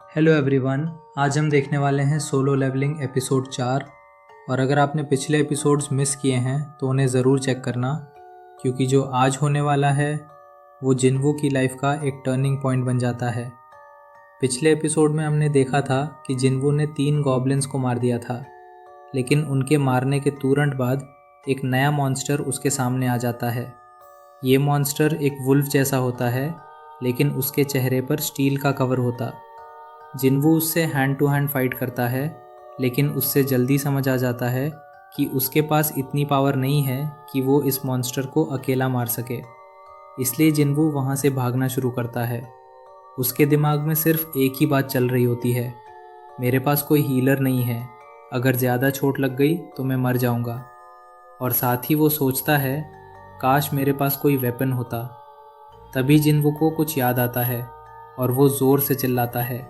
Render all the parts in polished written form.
Hello everyone. आज हम देखने वाले हैं सोलो लेवलिंग एपिसोड 4। और अगर आपने पिछले एपिसोड्स मिस किए हैं तो उन्हें ज़रूर चेक करना, क्योंकि जो आज होने वाला है वो जिन्वू की लाइफ का एक टर्निंग पॉइंट बन जाता है। पिछले एपिसोड में हमने देखा था कि जिन्वू ने 3 गॉब्लिन्स को मार दिया था, लेकिन उनके मारने के तुरंत बाद एक नया मॉन्स्टर उसके सामने आ जाता है। ये मॉन्स्टर एक वुल्फ जैसा होता है, लेकिन उसके चेहरे पर स्टील का कवर होता। जिन्वू उससे हैंड टू हैंड फाइट करता है, लेकिन उससे जल्दी समझ आ जाता है कि उसके पास इतनी पावर नहीं है कि वो इस मॉन्स्टर को अकेला मार सके। इसलिए जिन्वू वहाँ से भागना शुरू करता है। उसके दिमाग में सिर्फ एक ही बात चल रही होती है, मेरे पास कोई हीलर नहीं है, अगर ज़्यादा चोट लग गई तो मैं मर जाऊँगा। और साथ ही वो सोचता है, काश मेरे पास कोई वेपन होता। तभी जिन्वू को कुछ याद आता है और वो ज़ोर से चिल्लाता है,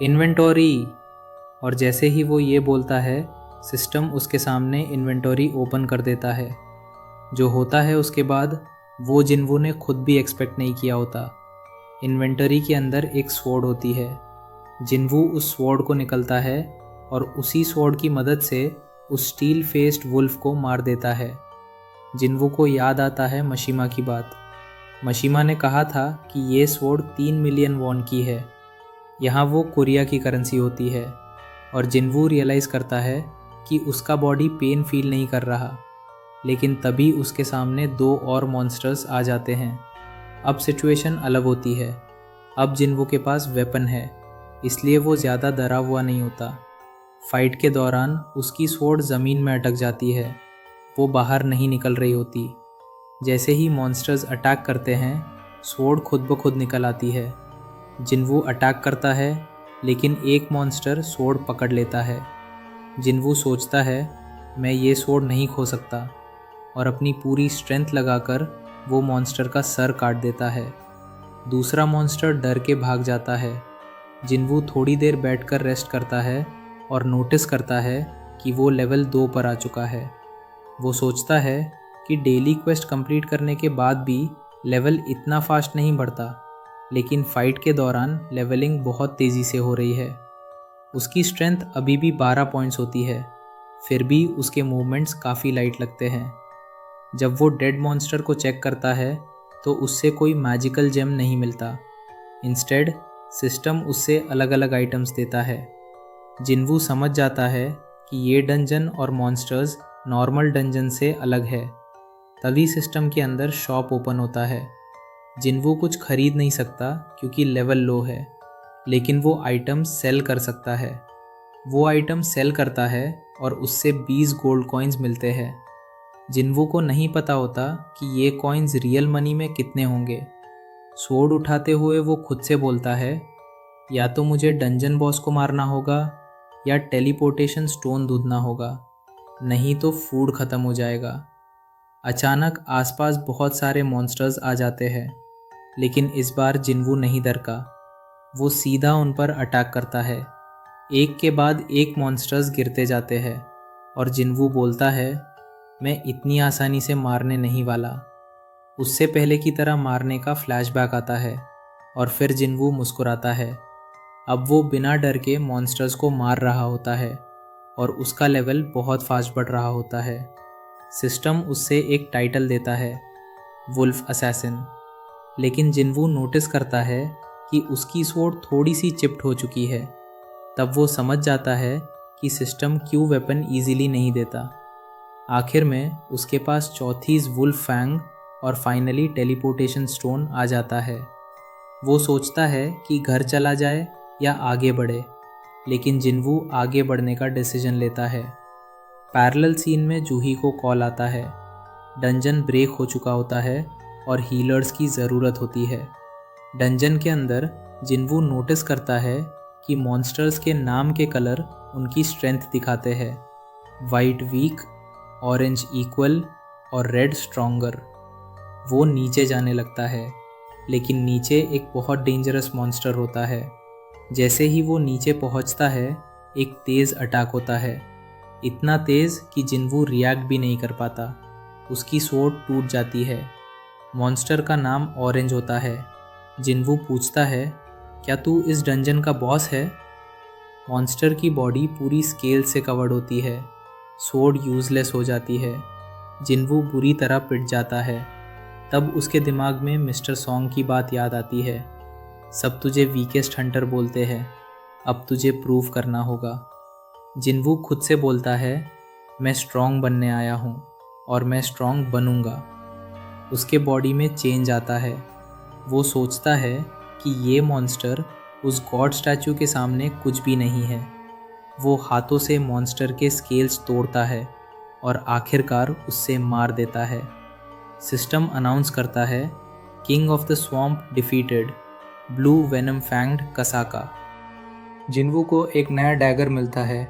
इन्वेंटरी। और जैसे ही वो ये बोलता है, सिस्टम उसके सामने इन्वेंटरी ओपन कर देता है। जो होता है उसके बाद वो जिन्वू ने खुद भी एक्सपेक्ट नहीं किया होता। इन्वेंटरी के अंदर एक स्वॉर्ड होती है। जिन्वू उस स्वॉर्ड को निकलता है और उसी स्वॉर्ड की मदद से उस स्टील फेस्ड वुल्फ को मार देता है। जिन्वू को याद आता है मशीमा की बात। मशीमा ने कहा था कि ये स्वॉर्ड 3 मिलियन वॉन की है। यहाँ वो कोरिया की करेंसी होती है। और जिन्वू रियलाइज़ करता है कि उसका बॉडी पेन फील नहीं कर रहा। लेकिन तभी उसके सामने 2 और मॉन्स्टर्स आ जाते हैं। अब सिचुएशन अलग होती है। अब जिन्वू के पास वेपन है, इसलिए वो ज़्यादा डरा हुआ नहीं होता। फाइट के दौरान उसकी स्वॉर्ड ज़मीन में अटक जाती है, वो बाहर नहीं निकल रही होती। जैसे ही मॉन्स्टर्स अटैक करते हैं, स्वॉर्ड खुद ब खुद निकल आती है। जिन्वू अटैक करता है, लेकिन एक मॉन्स्टर स्वॉर्ड पकड़ लेता है। जिन्वू सोचता है, मैं ये स्वॉर्ड नहीं खो सकता, और अपनी पूरी स्ट्रेंथ लगाकर वो मॉन्स्टर का सर काट देता है। दूसरा मॉन्स्टर डर के भाग जाता है। जिन्वू थोड़ी देर बैठकर रेस्ट करता है और नोटिस करता है कि वो लेवल 2 पर आ चुका है। वो सोचता है कि डेली क्वेस्ट कंप्लीट करने के बाद भी लेवल इतना फास्ट नहीं बढ़ता, लेकिन फाइट के दौरान लेवलिंग बहुत तेज़ी से हो रही है। उसकी स्ट्रेंथ अभी भी 12 पॉइंट्स होती है, फिर भी उसके मूवमेंट्स काफ़ी लाइट लगते हैं। जब वो डेड मॉन्स्टर को चेक करता है तो उससे कोई मैजिकल जेम नहीं मिलता। इंस्टेड सिस्टम उससे अलग अलग आइटम्स देता है। जिन्वू समझ जाता है कि ये डंजन और मॉन्स्टर्स नॉर्मल डंजन से अलग है। तभी सिस्टम के अंदर शॉप ओपन होता है। जिन्वू कुछ खरीद नहीं सकता क्योंकि लेवल लो है, लेकिन वो आइटम सेल कर सकता है। वो आइटम सेल करता है और उससे 20 गोल्ड कॉइन्स मिलते हैं। जिन्वू को नहीं पता होता कि ये कॉइन्स रियल मनी में कितने होंगे। स्वॉर्ड उठाते हुए वो खुद से बोलता है, या तो मुझे डंजन बॉस को मारना होगा या टेलीपोर्टेशन स्टोन ढूंढना होगा, नहीं तो फूड ख़त्म हो जाएगा। अचानक आसपास बहुत सारे मॉन्स्टर्स आ जाते हैं, लेकिन इस बार जिन्वू नहीं डरता। वो सीधा उन पर अटैक करता है। एक के बाद एक मॉन्स्टर्स गिरते जाते हैं और जिन्वू बोलता है, मैं इतनी आसानी से मारने नहीं वाला। उससे पहले की तरह मारने का फ्लैशबैक आता है और फिर जिन्वू मुस्कुराता है। अब वो बिना डर के मॉन्स्टर्स को मार रहा होता है और उसका लेवल बहुत फास्ट बढ़ रहा होता है। सिस्टम उससे एक टाइटल देता है, वुल्फ असैसिन। लेकिन जिन्वू नोटिस करता है कि उसकी स्वॉर्ड थोड़ी सी चिप्ड हो चुकी है। तब वो समझ जाता है कि सिस्टम क्यों वेपन ईजिली नहीं देता। आखिर में उसके पास चौथी वुल्फ फैंग और फाइनली टेलीपोर्टेशन स्टोन आ जाता है। वो सोचता है कि घर चला जाए या आगे बढ़े, लेकिन जिन्वू आगे बढ़ने का डिसीजन लेता है। पैरेलल सीन में जूही को कॉल आता है। डंजन ब्रेक हो चुका होता है और हीलर्स की ज़रूरत होती है। डंजन के अंदर जिन्वू नोटिस करता है कि मॉन्स्टर्स के नाम के कलर उनकी स्ट्रेंथ दिखाते हैं। वाइट वीक, ऑरेंज इक्वल और रेड स्ट्रॉन्गर। वो नीचे जाने लगता है, लेकिन नीचे एक बहुत डेंजरस मॉन्स्टर होता है। जैसे ही वो नीचे पहुंचता है, एक तेज़ अटैक होता है, इतना तेज़ कि जिन्वू रिएक्ट भी नहीं कर पाता। उसकी स्वॉर्ड टूट जाती है। मॉन्स्टर का नाम ऑरेंज होता है। जिन्वू पूछता है, क्या तू इस डंजन का बॉस है? मॉन्स्टर की बॉडी पूरी स्केल से कवर्ड होती है। स्वॉर्ड यूज़लेस हो जाती है। जिन्वू बुरी तरह पिट जाता है। तब उसके दिमाग में मिस्टर सॉन्ग की बात याद आती है। सब तुझे वीकेस्ट हंटर बोलते हैं, अब तुझे प्रूव करना होगा। जिन्वू खुद से बोलता है, मैं स्ट्रॉन्ग बनने आया हूँ और मैं स्ट्रॉन्ग बनूँगा। उसके बॉडी में चेंज आता है। वो सोचता है कि ये मॉन्स्टर उस गॉड स्टैचू के सामने कुछ भी नहीं है। वो हाथों से मॉन्स्टर के स्केल्स तोड़ता है और आखिरकार उससे मार देता है। सिस्टम अनाउंस करता है, king of the swamp defeated, blue venom fanged Kasaka. Jinwoo को एक नया डैगर मिलता है,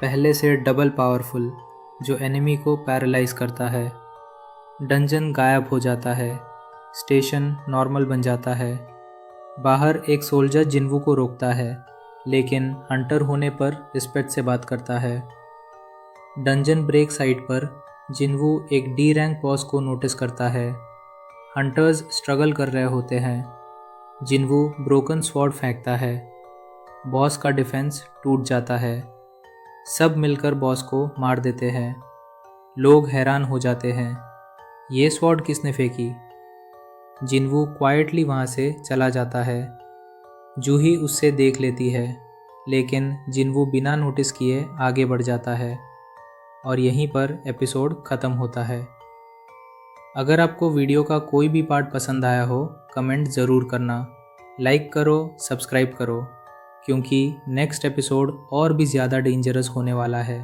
पहले से डबल पावरफुल, जो एनिमी को पैरालाइज करता है। डंजन गायब हो जाता है। स्टेशन नॉर्मल बन जाता है। बाहर एक सोल्जर जिन्वू को रोकता है, लेकिन हंटर होने पर रिस्पेक्ट से बात करता है। डंजन ब्रेक साइट पर जिन्वू एक डी रैंक बॉस को नोटिस करता है। हंटर्स स्ट्रगल कर रहे होते हैं। जिन्वू ब्रोकन स्वॉर्ड फेंकता है। बॉस का डिफेंस टूट जाता है। सब मिलकर बॉस को मार देते हैं। लोग हैरान हो जाते हैं, ये स्वॉर्ड किसने फेंकी? जिन्वू क्वाइटली वहाँ से चला जाता है। जूही उससे देख लेती है, लेकिन जिन्वू बिना नोटिस किए आगे बढ़ जाता है और यहीं पर एपिसोड ख़त्म होता है। अगर आपको वीडियो का कोई भी पार्ट पसंद आया हो, कमेंट ज़रूर करना, लाइक करो, सब्सक्राइब करो, क्योंकि नेक्स्ट एपिसोड और भी ज़्यादा डेंजरस होने वाला है।